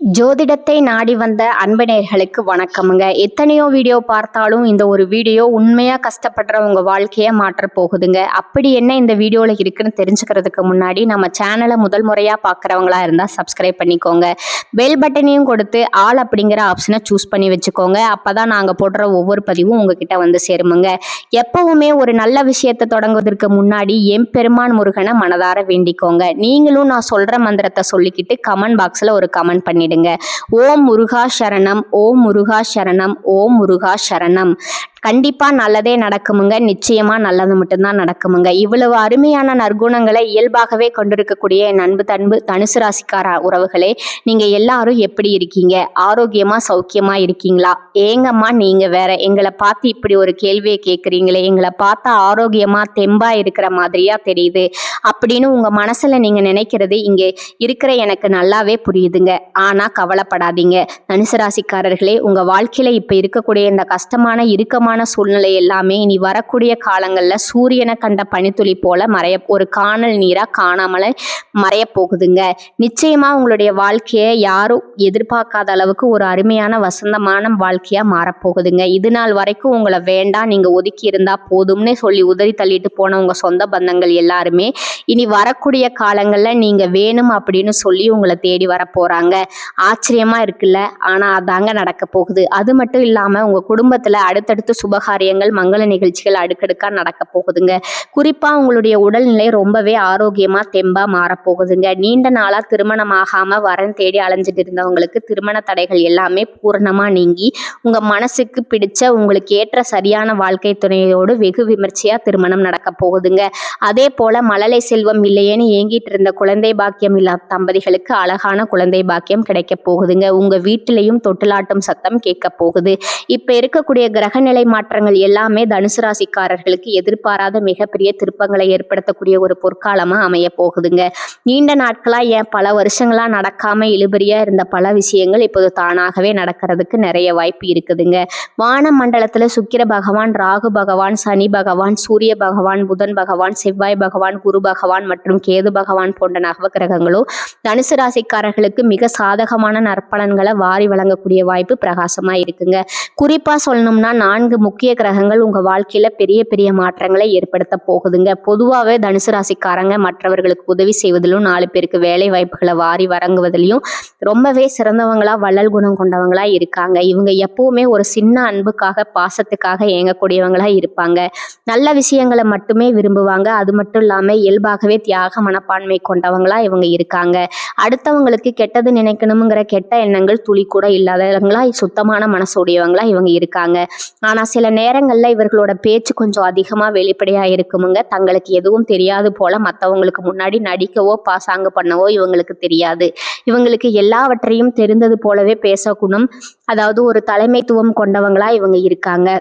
ஜோதிடத்தை நாடி வந்த அன்பு நேயர்களுக்கு வணக்கமுங்க. எத்தனையோ வீடியோ பார்த்தாலும் இந்த ஒரு வீடியோ உண்மையா கஷ்டப்படுற உங்க வாழ்க்கையை மாற்ற போகுதுங்க. அப்படி என்ன இந்த வீடியோல இருக்குன்னு தெரிஞ்சுக்கிறதுக்கு முன்னாடி நம்ம சேனலை முதல் முறையா பார்க்குறவங்களா இருந்தா சப்ஸ்கிரைப் பண்ணிக்கோங்க. பெல் பட்டனையும் கொடுத்து ஆல் அப்படிங்கிற ஆப்ஷனை சூஸ் பண்ணி வச்சுக்கோங்க. அப்பதான் நாங்க போடுற ஒவ்வொரு பதிவும் உங்ககிட்ட வந்து சேருமுங்க. எப்பவுமே ஒரு நல்ல விஷயத்தை தொடங்குவதற்கு முன்னாடி எம்பெருமான் முருகனை மனதார வேண்டிக்கோங்க. நீங்களும் நான் சொல்ற மந்திரத்தை சொல்லிக்கிட்டு கமெண்ட் பாக்ஸ்ல ஒரு கமெண்ட் பண்ணிடுங்க. ஓம் முருகா சரணம், ஓம் முருகா சரணம், ஓம் முருகா சரணம். கண்டிப்பா நல்லதே நடக்குமுங்க. நிச்சயமா நல்லது மட்டும்தான் நடக்குமுங்க. இவ்வளவு அருமையான நற்குணங்களை இயல்பாகவே கொண்டிருக்கக்கூடிய என் அன்பு தனுசு ராசிக்கார உறவுகளே, நீங்க எல்லாரும் எப்படி இருக்கீங்க? ஆரோக்கியமா சௌக்கியமா இருக்கீங்களா? ஏங்கம்மா நீங்க வேற எங்களை பார்த்து இப்படி ஒரு கேள்வியை கேட்குறீங்களே, எங்களை பார்த்தா ஆரோக்கியமா தெம்பா இருக்கிற மாதிரியா தெரியுது அப்படின்னு உங்க மனசுல நீங்க நினைக்கிறது இங்க இருக்கிற எனக்கு நல்லாவே புரியுதுங்க. ஆனா கவலைப்படாதீங்க தனுசு ராசிக்காரர்களே, உங்க வாழ்க்கையில இப்ப இருக்கக்கூடிய இந்த கஷ்டமான இறுக்கமான சூழ்நிலை எல்லாமே இனி வரக்கூடிய காலங்கள்ல சூரியனை கண்ட பனித்துளி போல ஒரு காணல் நீரா காணாமல மறைய போகுதுங்க. நிச்சயமா உங்களுடைய வாழ்க்கையை யாரும் எதிர்பார்க்காத அளவுக்கு ஒரு அருமையான வசந்தமான வாழ்க்கையா மாறப்போகுதுங்க. இது நாள் வரைக்கும் உங்களை வேண்டாம், நீங்க ஒதுக்கி இருந்தா போதும்னு சொல்லி உதறி தள்ளிட்டு போன உங்க சொந்த பந்தங்கள் எல்லாருமே இனி வரக்கூடிய காலங்கள்ல நீங்க வேணும் அப்படின்னு சொல்லி உங்களை தேடி வர போறாங்க. ஆச்சரியமா இருக்குல்ல? ஆனா அதாங்க நடக்க போகுது. அது மட்டும் இல்லாம உங்க குடும்பத்துல அடுத்தடுத்து சுபகாரியங்கள் மங்கள நிகழ்ச்சிகள் அடுக்கடுக்கா நடக்க போகுதுங்க. குறிப்பா உங்களுடைய உடல்நிலை ரொம்பவே ஆரோக்கியமா தெம்பா மாறப்போகுதுங்க. நீண்ட நாளா திருமணம் ஆகாம வரன் தேடி அலைஞ்சிட்டு இருந்தவங்களுக்கு திருமண தடைகள் எல்லாமே பூரணமா நீங்கி உங்க மனசுக்கு பிடிச்ச உங்களுக்கு ஏற்ற சரியான வாழ்க்கை துணையோடு வெகு விமர்சையா திருமணம் நடக்க போகுதுங்க. அதே போல மழலை செல்வம் இல்லையேன்னு ஏங்கிட்டு இருந்த குழந்தை பாக்கியம் இல்லா தம்பதிகளுக்கு அழகான குழந்தை பாக்கியம் கிடைக்க போகுதுங்க. உங்க வீட்டிலையும் தொட்டிலாட்டும் சத்தம் கேட்க போகுது. இப்ப இருக்கக்கூடிய கிரகநிலை மாற்றங்கள் எல்லாமே தனுசு ராசிக்காரர்களுக்கு எதிர்பாராத மிகப்பெரிய திருப்பங்களை ஏற்படுத்தக்கூடிய ஒரு பொற்காலமா அமைய போகுதுங்க. நீண்ட நாட்களா பல வருஷங்களா நடக்காம இழுபறியா இருந்த பல விஷயங்கள் இப்போது தானாகவே நடக்கிறதுக்கு நிறைய வாய்ப்பு இருக்குதுங்க. வான மண்டலத்துல சுக்கிர பகவான், ராகு பகவான், சனி பகவான், சூரிய பகவான், புதன் பகவான், செவ்வாய் பகவான், குரு பகவான் மற்றும் கேது பகவான் போன்ற நவ கிரகங்களும் தனுசு ராசிக்காரர்களுக்கு மிக சாதகமான நற்பலன்களை வாரி வழங்கக்கூடிய வாய்ப்பு பிரகாசமா இருக்குங்க. குறிப்பா சொல்லணும்னா 4 முக்கிய கிரகங்கள் உங்க வாழ்க்கையில பெரிய பெரிய மாற்றங்களை ஏற்படுத்த போகுதுங்க. பொதுவாகவே தனுசு ராசிக்காரங்க மற்றவர்களுக்கு உதவி செய்வதிலும் 4 பேருக்கு வேலை வாய்ப்புகளை வாரி வழங்குவதிலையும் ரொம்பவே சிறந்தவங்களா வள்ளல் குணம் கொண்டவங்களா இருக்காங்க. இவங்க எப்பவுமே ஒரு சின்ன அன்புக்காக பாசத்துக்காக ஏங்கக்கூடியவங்களா இருப்பாங்க. நல்ல விஷயங்களை மட்டுமே விரும்புவாங்க. அது மட்டும் இல்லாம இயல்பாகவே தியாக மனப்பான்மை கொண்டவங்களா இவங்க இருக்காங்க. அடுத்தவங்களுக்கு கெட்டது நினைக்கணுங்கிற கெட்ட எண்ணங்கள் துளி கூட இல்லாதவங்களா சுத்தமான மனசுடையவங்களா இவங்க இருக்காங்க. ஆனா சில நேரங்கள்ல இவர்களோட பேச்சு கொஞ்சம் அதிகமா வெளிப்படையா இருக்குமுங்க. தங்களுக்கு எதுவும் தெரியாது போல மற்றவங்களுக்கு முன்னாடி நடிக்கவோ பாசாங்கு பண்ணவோ இவங்களுக்கு தெரியாது. இவங்களுக்கு எல்லாவற்றையும் தெரிந்தது போலவே பேசக்கூடும், அதாவது ஒரு தலைமைத்துவம் கொண்டவங்களா இவங்க இருக்காங்க.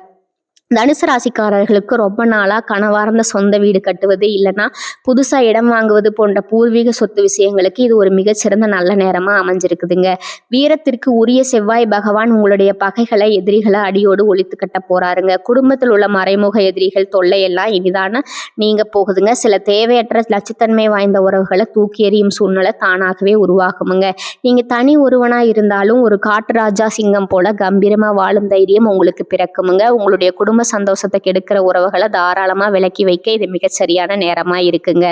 தனுசு ராசிக்காரர்களுக்கு ரொம்ப நாளா கனவார்ந்த சொந்த வீடு கட்டுவது இல்லைன்னா புதுசா இடம் வாங்குவது போன்ற பூர்வீக சொத்து விஷயங்களுக்கு இது ஒரு மிகச்சிறந்த நல்ல நேரமா அமைஞ்சிருக்குதுங்க. வீரத்திற்கு உரிய செவ்வாய் பகவான் உங்களுடைய பகைகளை எதிரிகளை அடியோடு ஒழித்து கட்ட போறாருங்க. குடும்பத்தில் உள்ள மறைமுக எதிரிகள் தொல்லையெல்லாம் இனிதான நீங்க போகுதுங்க. சில தேவையற்ற லட்சத்தன்மை வாய்ந்த உறவுகளை தூக்கி எறியும் சூழ்நிலை தானாகவே உருவாகுமுங்க. நீங்க தனி ஒருவனா இருந்தாலும் ஒரு காட்டு ராஜா சிங்கம் போல கம்பீரமா வாழும் தைரியம் உங்களுக்கு பிறக்குமுங்க. உங்களுடைய குடும்ப சந்தோஷத்தை கெடுக்கிற உறவுகளை தாராளமா விலக்கி வைக்க இது மிகச் சரியான நேரமா இருக்குங்க.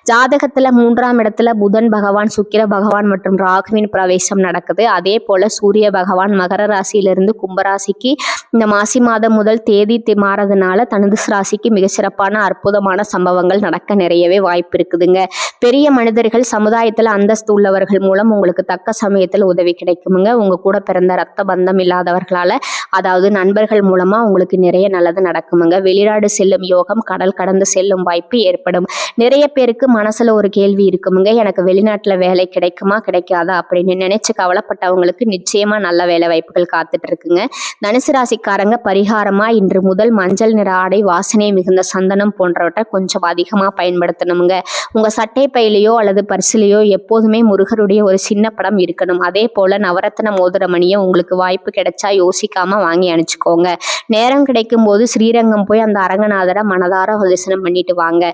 ஜாதகத்துல 3ஆம் இடத்துல புதன் பகவான், சுக்கிர பகவான் மற்றும் ராகுவின் பிரவேசம் நடக்குது. அதே போல சூரிய பகவான் மகர ராசியிலிருந்து கும்பராசிக்கு இந்த மாசி மாதம் முதல் தேதி மாறதுனால தனுசு ராசிக்கு மிக சிறப்பான அற்புதமான சம்பவங்கள் நடக்க நிறையவே வாய்ப்பு இருக்குதுங்க. பெரிய மனிதர்கள், சமுதாயத்துல அந்தஸ்து உள்ளவர்கள் மூலம் உங்களுக்கு தக்க சமயத்தில் உதவி கிடைக்குமுங்க. உங்க கூட பிறந்த ரத்த பந்தம் இல்லாதவர்களால, அதாவது நண்பர்கள் மூலமா உங்களுக்கு நிறைய நல்லது நடக்குமுங்க. வெளிநாடு செல்லும் யோகம், கடல் கடந்து செல்லும் வாய்ப்பு ஏற்படும். நிறைய பேருக்கு மனசுல ஒரு கேள்வி இருக்குமுங்க, எனக்கு வெளிநாட்டுல வேலை கிடைக்குமா கிடைக்காதா அப்படின்னு நினைச்சு கவலைப்பட்டவங்களுக்கு நிச்சயமா நல்ல வேலை வாய்ப்புகள் காத்துட்டு இருக்குங்க. தனுசு ராசிக்காரங்க பரிகாரமா இன்று முதல் மஞ்சள் நிற ஆடை, வாசனை மிகுந்த சந்தனம் போன்றவற்றை கொஞ்சம் அதிகமா பயன்படுத்தணுங்க. உங்க சட்டை பையிலையோ அல்லது பரிசிலையோ எப்போதுமே முருகருடைய ஒரு சின்ன படம் இருக்கணும். அதே போல நவரத்ன மோதிர மணியை உங்களுக்கு வாய்ப்பு கிடைச்சா யோசிக்காம வாங்கி அணிச்சுக்கோங்க. நேரம் கிடைக்கும் போகும்போது ஸ்ரீரங்கம் போய் அந்த அரங்கநாதரை மனதார தரிசனம் பண்ணிட்டு வாங்க.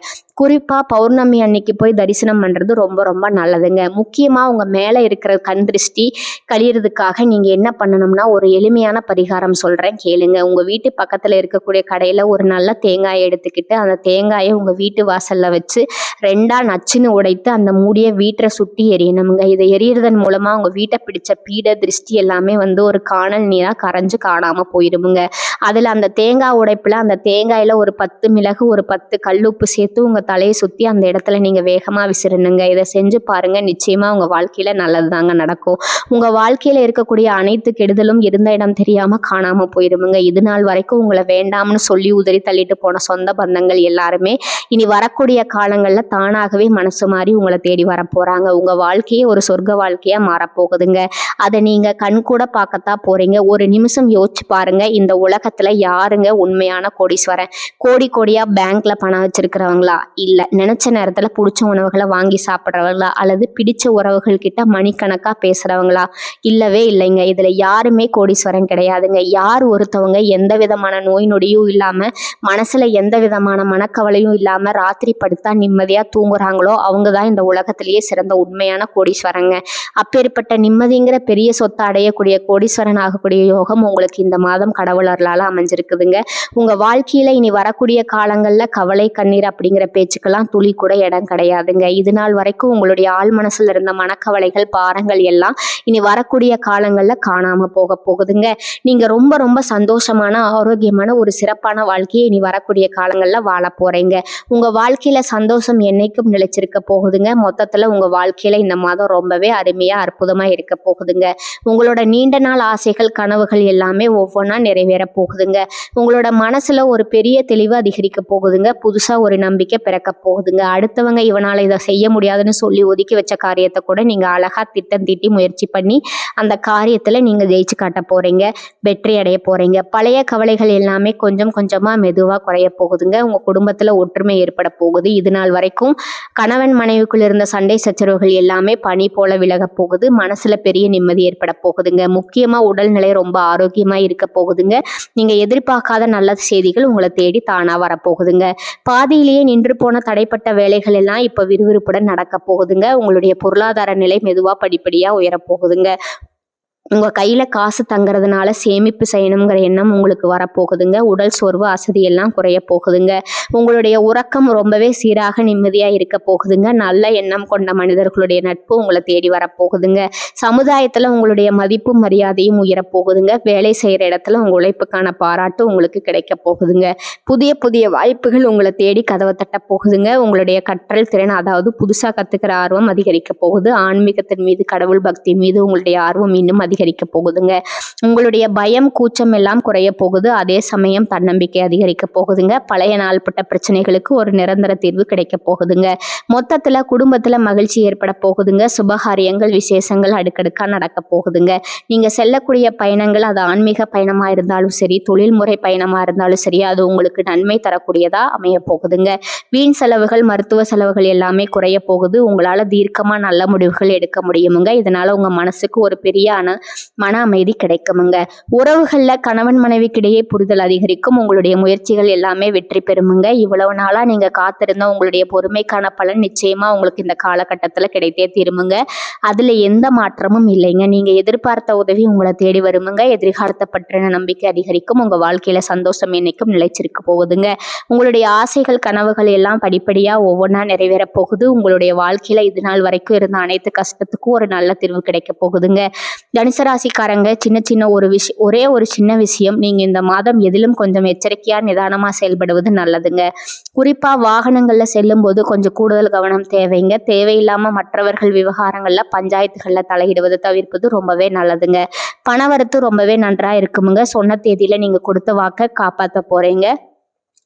குறிப்பா பௌர்ணமி அன்னைக்கு போய் தரிசனம் பண்றது ரொம்ப ரொம்ப நல்லதுங்க. முக்கியமா உங்க மேல இருக்கிற கண் திருஷ்டி கழியறதுக்காக நீங்க என்ன பண்ணணும்னா, ஒரு எளிமையான பரிகாரம் சொல்றேன் கேளுங்க. உங்க வீட்டு பக்கத்துல இருக்கக்கூடிய கடையில ஒரு நல்ல தேங்காயை எடுத்துக்கிட்டு அந்த தேங்காயை உங்க வீட்டு வாசல்ல வச்சு 2ஆ நச்சுன்னு உடைத்து அந்த மூடிய வீட்டை சுற்றி எரியணுங்க. இதை எரியறதன் மூலமா உங்க வீட்டை பிடிச்ச பீட திருஷ்டி எல்லாமே ஒரு காணல் நீரா கரைஞ்சு காணாம போயிருமுங்க. அதுல அந்த தேங்காய் உடைப்புல அந்த தேங்காயில ஒரு 10 மிளகு, ஒரு 10 கல்லுப்பு சேர்த்து உங்க தலையை சுத்தி அந்த இடத்துல நீங்க வேகமா விசிறணுங்க. இதை செஞ்சு பாருங்க, நிச்சயமா உங்க வாழ்க்கையில நல்லதுதாங்க நடக்கும். உங்க வாழ்க்கையில இருக்கக்கூடிய அனைத்து கெடுதலும் இருந்த இடம் தெரியாம காணாம போயிருமுங்க. இது நாள் வரைக்கும் உங்களை வேண்டாம்னு சொல்லி உதறி தள்ளிட்டு போன சொந்த பந்தங்கள் எல்லாருமே இனி வரக்கூடிய காலங்கள்ல தானாகவே மனசு மாறி உங்களை தேடி வர போறாங்க. உங்க வாழ்க்கையே ஒரு சொர்க்க வாழ்க்கையா மாறப்போகுதுங்க. அதை நீங்க கண் கூட பார்க்கத்தான் போறீங்க. ஒரு நிமிஷம் யோசிச்சு பாருங்க, இந்த உலகத்துல யாருங்க உண்மையான கோடீஸ்வரன்? கோடி கோடியா பேங்க்ல பணம் வச்சிருக்கிறவங்களா, இல்ல நினைச்ச நேரத்துல பிடிச்ச உணவுகளை வாங்கி சாப்பிட்றவங்களா, அல்லது பிடிச்ச உறவுகள் கிட்ட மணிக்கணக்கா பேசுறவங்களா? இல்லவே இல்லைங்க. இதுல யாருமே கோடீஸ்வரன் கிடையாதுங்க. யார் ஒருத்தவங்க எந்த விதமான நோய் நொடியும் இல்லாம, மனசுல எந்த விதமான மனக்கவலையும் இல்லாம ராத்திரி படுத்தா நிம்மதியா தூங்குறாங்களோ அவங்க தான் இந்த உலகத்திலேயே சிறந்த உண்மையான கோடீஸ்வரங்க. அப்பேற்பட்ட நிம்மதிங்கிற பெரிய சொத்தை அடையக்கூடிய கோடீஸ்வரன் ஆகக்கூடிய யோகம் உங்களுக்கு இந்த மாதம் கடவுள் அருளால அமைஞ்சிருக்குதுங்க. உங்க வாழ்க்கையில இனி வரக்கூடிய காலங்கள்ல கவலை கண்ணீர் அப்படிங்கிற பேச்சுக்கெல்லாம் துளி கூட இடம் கிடையாதுங்க. இது நாள் வரைக்கும் உங்களுடைய ஆழ் மனசுல இருந்த மனக்கவலைகள், பாரங்கள் எல்லாம் இனி வரக்கூடிய காலங்கள்ல காணாம போக போகுதுங்க. நீங்க ரொம்ப ரொம்ப சந்தோஷமான, ஆரோக்கியமான ஒரு சிறப்பான வாழ்க்கையை இனி வரக்கூடிய காலங்கள்ல வாழ போறீங்க. உங்க வாழ்க்கையில சந்தோஷம் என்னைக்கும் நிலைச்சிருக்க போகுதுங்க. மொத்தத்துல உங்க வாழ்க்கையில இந்த மாதம் ரொம்பவே அருமையா அற்புதமா இருக்க போகுதுங்க. உங்களோட நீண்ட நாள் ஆசைகள், கனவுகள் எல்லாமே ஒவ்வொன்றா நிறைவேற போகுதுங்க. உங்களோட மனசுல ஒரு பெரிய தெளிவு அதிகரிக்க போகுதுங்க. புதுசா ஒரு நம்பிக்கை பிறக்க போகுதுங்க. அடுத்தவங்க இவனால இதை செய்ய முடியாதுன்னு சொல்லி ஒதுக்கி வச்ச காரியத்தை கூட நீங்க அழகா திட்டம் தீட்டி முயற்சி பண்ணி அந்த காரியத்துல நீங்க ஜெயிச்சு காட்ட போறீங்க. வெற்றி அடைய போறீங்க. பழைய கவலைகள் எல்லாமே கொஞ்சம் கொஞ்சமா மெதுவா குறைய போகுதுங்க. உங்க குடும்பத்துல ஒற்றுமை ஏற்பட போகுது. இது நாள் வரைக்கும் கணவன் மனைவிக்குள் இருந்த சண்டை சச்சரவுகள் எல்லாமே பனி போல விலக போகுது. மனசுல பெரிய நிம்மதி ஏற்பட போகுதுங்க. முக்கியமா உடல்நிலை ரொம்ப ஆரோக்கியமா இருக்க போகுதுங்க. நீங்க எதிர்பார்க்காத நல்ல செய்திகள் உங்களை தேடி தானா வரப்போகுதுங்க. பாதியிலேயே நின்று போன தடைப்பட்ட வேலைகள் எல்லாம் இப்ப விறுவிறுப்புடன் நடக்க போகுதுங்க. உங்களுடைய பொருளாதார நிலை மெதுவா படிப்படியா உயரப்போகுதுங்க. உங்க கையில காசு தங்குறதுனால சேமிப்பு செய்யணுங்கிற எண்ணம் உங்களுக்கு வரப்போகுதுங்க. உடல் சோர்வு, அசதி எல்லாம் குறைய போகுதுங்க. உங்களுடைய உறக்கம் ரொம்பவே சீராக நிம்மதியா இருக்க போகுதுங்க. நல்ல எண்ணம் கொண்ட மனிதர்களுடைய நட்பு உங்களை தேடி வரப்போகுதுங்க. சமுதாயத்துல உங்களுடைய மதிப்பும் மரியாதையும் உயரப்போகுதுங்க. வேலை செய்யற இடத்துல உங்க உழைப்புக்கான பாராட்டு உங்களுக்கு கிடைக்க போகுதுங்க. புதிய புதிய வாய்ப்புகள் உங்களை தேடி கதவை தட்ட போகுதுங்க. உங்களுடைய கற்றல் திறன், அதாவது புதுசா கத்துக்கிற ஆர்வம் அதிகரிக்க போகுது. ஆன்மீகத்தின் மீது, கடவுள் பக்தி மீது உங்களுடைய ஆர்வம் இன்னும் அதிகரிக்க போகுதுங்க. உங்களுடைய பயம், கூச்சம் எல்லாம் குறைய போகுது. அதே சமயம் தன்னம்பிக்கை அதிகரிக்க போகுதுங்க. பழைய நாள்பட்ட பிரச்சனைகளுக்கு ஒரு நிரந்தர தீர்வு கிடைக்க போகுதுங்க. மொத்தத்துல குடும்பத்துல மகிழ்ச்சி ஏற்பட போகுதுங்க. சுபகாரியங்கள், விசேஷங்கள் அடுக்கடுக்கா நடக்க போகுதுங்க. நீங்க செல்லக்கூடிய பயணங்கள், அது ஆன்மீக பயணமா இருந்தாலும் சரி, தொழில்முறை பயணமா இருந்தாலும் சரி, அது உங்களுக்கு நன்மை தரக்கூடியதா அமைய போகுதுங்க. வீண் செலவுகள், மருத்துவ செலவுகள் எல்லாமே குறைய போகுது. உங்களால தீர்க்கமா நல்ல முடிவுகள் எடுக்க முடியுமுங்க. இதனால உங்க மனசுக்கு ஒரு பெரிய மன அமைதி கிடைக்குமுங்க. உறவுகள்ல கணவன் மனைவிக்கிடையே புரிதல் அதிகரிக்கும். உங்களுடைய முயற்சிகள் எல்லாமே வெற்றி பெறுமுங்க. இவ்வளவு நாளா நீங்க காத்திருந்த உங்களுடைய பொறுமைக்கான பலன் நிச்சயமா உங்களுக்கு இந்த காலகட்டத்துல கிடைத்தே தீருமுங்க. அதுல எந்த மாற்றமும் இல்லைங்க. நீங்க எதிர்பார்த்த உதவி உங்களை தேடி வருமுங்க. எதிர்காலத்தை பற்றின நம்பிக்கை அதிகரிக்கும். உங்க வாழ்க்கையில சந்தோஷம் என்னைக்கும் நிலைச்சிருக்க போகுதுங்க. உங்களுடைய ஆசைகள், கனவுகள் எல்லாம் படிப்படியா ஒவ்வொன்றா நிறைவேற போகுது. உங்களுடைய வாழ்க்கையில இது நாள் வரைக்கும் இருந்த அனைத்து கஷ்டத்துக்கும் ஒரு நல்ல தீர்வு கிடைக்க போகுதுங்க. தனுசராசிக்காரங்க, சின்ன ஒரே ஒரு சின்ன விஷயம், நீங்க இந்த மாதம் எதிலும் கொஞ்சம் எச்சரிக்கையா நிதானமா செயல்படுவது நல்லதுங்க. குறிப்பா வாகனங்கள்ல செல்லும் போது கொஞ்சம் கூடுதல் கவனம் தேவைங்க. தேவையில்லாம மற்றவர்கள் விவகாரங்கள்ல, பஞ்சாயத்துகள்ல தலையிடுவது தவிர்ப்பது ரொம்பவே நல்லதுங்க. பணவரத்து ரொம்பவே நன்றா இருக்குமுங்க. சொன்ன தேதியில நீங்க கொடுத்த வாக்கை காப்பாற்ற போறீங்க.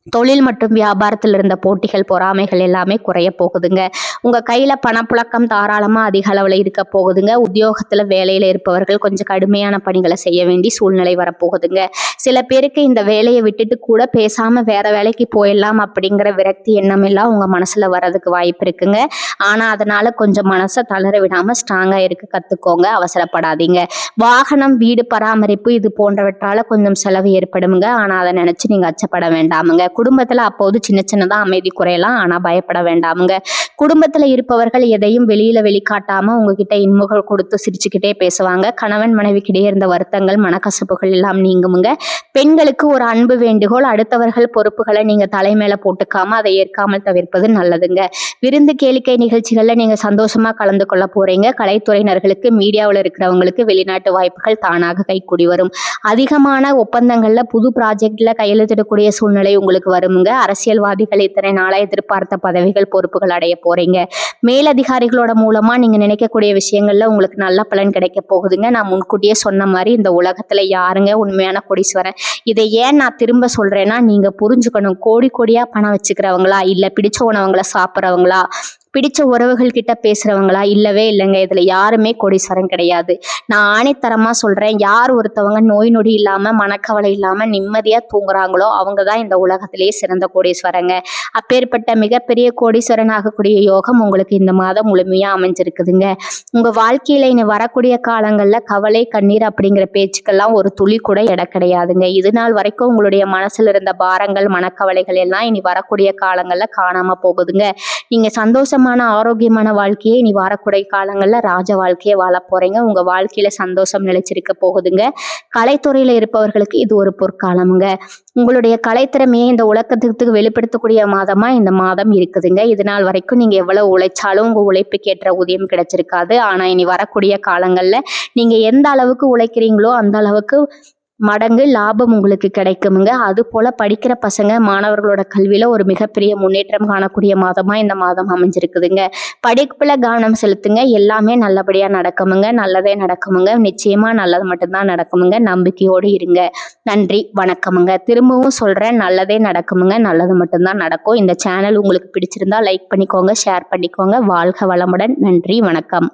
தொழில் மற்றும் வியாபாரத்தில் இருந்த போட்டிகள் பொறாமைகள் எல்லாமே குறைய போகுதுங்க. உங்க கையில பணப்புழக்கம் தாராளமா அதிக அளவில் இருக்க போகுதுங்க. உத்தியோகத்துல வேலையில இருப்பவர்கள் கொஞ்சம் கடுமையான பணிகளை செய்ய வேண்டிய சூழ்நிலை வரப்போகுதுங்க. சில பேருக்கு இந்த வேலையை விட்டுட்டு கூட பேசாம வேற வேலைக்கு போயிடலாம் அப்படிங்கிற விரக்தி எண்ணம் எல்லாம் உங்க மனசுல வர்றதுக்கு வாய்ப்பு இருக்குங்க. ஆனா அதனால கொஞ்சம் மனசை தளர விடாம ஸ்ட்ராங்கா இருக்க கத்துக்கோங்க. அவசரப்படாதீங்க. வாகனம், வீடு பராமரிப்பு இது போன்றவற்றால கொஞ்சம் செலவு ஏற்படுங்க. ஆனா அதை நினைச்சு நீங்க அச்சப்பட வேண்டாமுங்க. குடும்பத்துல அப்போது சின்ன சின்னதா அமைதி குறையலாம். ஆனா பயப்பட வேண்டாமுங்க. குடும்பத்துல இருப்பவர்கள் எதையும் வெளியில வெளிக்காட்டாம உங்ககிட்ட இன்முகம் கொடுத்து சிரிச்சுக்கிட்டே பேசுவாங்க. கணவன் மனைவிக்கிடையே இருந்த வருத்தங்கள், மனக்கசப்புகள் எல்லாம் நீங்குமுங்க. பெண்களுக்கு ஒரு அன்பு வேண்டுகோள், அடுத்தவர்கள் பொறுப்புகளை நீங்க தலைமையில போட்டுக்காம அதை ஏற்காமல் தவிர்ப்பது நல்லதுங்க. விருந்து கேளிக்கை நிகழ்ச்சிகள்ல நீங்க சந்தோஷமா கலந்து கொள்ள போறீங்க. கலைத்துறையினர்களுக்கு, மீடியாவில் இருக்கிறவங்களுக்கு வெளிநாட்டு வாய்ப்புகள் தானாக கைக்கூடி வரும். அதிகமான ஒப்பந்தங்கள்ல புது ப்ராஜெக்ட்ல கையெழுத்திடக்கூடிய சூழ்நிலை உங்களுக்கு வருமுங்க. அரசியல்வாதிகள் இத்தனை நாளா எதிர்பார்த்த பதவிகள், பொறுப்புகள் அடைய போறீங்க. மேலதிகாரிகளோட மூலமா நீங்க நினைக்கக்கூடிய விஷயங்கள்ல உங்களுக்கு நல்ல பலன் கிடைக்க போகுதுங்க. நான் முன்கூட்டியே சொன்ன மாதிரி இந்த உலகத்துல யாருங்க உண்மையான கோடீஸ்வரன்? இதை ஏன் நான் திரும்ப சொல்றேன்னா, நீங்க புரிஞ்சுக்கணும். கோடி கோடியா பணம் வச்சுக்கிறவங்களா, இல்ல பிடிச்ச உணவுகளை சாப்பிட்றவங்களா, பிடிச்ச உறவுகள் கிட்ட பேசுறவங்களா? இல்லவே இல்லைங்க. இதுல யாருமே கோடீஸ்வரன் கிடையாது. நான் ஆணித்தரமா சொல்றேன். யார் ஒருத்தவங்க நோய் நொடி இல்லாம, மனக்கவலை இல்லாம நிம்மதியா தூங்குறாங்களோ அவங்க தான் இந்த உலகத்திலேயே சிறந்த கோடீஸ்வரங்க. அப்பேற்பட்ட மிகப்பெரிய கோடீஸ்வரன் ஆகக்கூடிய யோகம் உங்களுக்கு இந்த மாதம் முழுமையா அமைஞ்சிருக்குதுங்க. உங்க வாழ்க்கையில இனி வரக்கூடிய காலங்கள்ல கவலை, கண்ணீர் அப்படிங்கிற பேச்சுக்கெல்லாம் ஒரு துளி கூட இடம் கிடையாதுங்க. இது நாள் வரைக்கும் உங்களுடைய மனசுல இருந்த பாரங்கள், மனக்கவலைகள் எல்லாம் இனி வரக்கூடிய காலங்கள்ல காணாம போகுதுங்க. நீங்க சந்தோஷமான ஆரோக்கியமான வாழ்க்கையை இனி வரக்கூடிய காலங்கள்ல ராஜ வாழ்க்கையை வாழ போறீங்க. உங்க வாழ்க்கையில சந்தோஷம் நிலைச்சிருக்க போகுதுங்க. கலைத்துறையில இருப்பவர்களுக்கு இது ஒரு பொற்காலமுங்க. உங்களுடைய கலைத்திறமையை இந்த உலகத்துக்கு வெளிப்படுத்தக்கூடிய மாதமா இந்த மாதம் இருக்குதுங்க. இது நாள் வரைக்கும் நீங்க எவ்வளவு உழைச்சாலும் உங்க உழைப்புக்கு ஏற்ற ஊதியம் கிடைச்சிருக்காது. ஆனா இனி வரக்கூடிய காலங்கள்ல நீங்க எந்த அளவுக்கு உழைக்கிறீங்களோ அந்த அளவுக்கு மடங்கு லாபம் உங்களுக்கு கிடைக்குமுங்க. அது போல படிக்கிற பசங்க, மாணவர்களோட கல்வியில ஒரு மிகப்பெரிய முன்னேற்றம் காணக்கூடிய மாதமா இந்த மாதம் அமைஞ்சிருக்குதுங்க. படிப்புல கவனம் செலுத்துங்க. எல்லாமே நல்லபடியா நடக்குமுங்க. நல்லதே நடக்குமுங்க. நிச்சயமா நல்லது மட்டும்தான் நடக்குமுங்க. நம்பிக்கையோடு இருங்க. நன்றி, வணக்கமுங்க. திரும்பவும் சொல்றேன், நல்லதே நடக்குமுங்க. நல்லது மட்டும்தான் நடக்கும். இந்த சேனல் உங்களுக்கு பிடிச்சிருந்தா லைக் பண்ணிக்கோங்க, ஷேர் பண்ணிக்கோங்க. வாழ்க வளமுடன். நன்றி, வணக்கம்.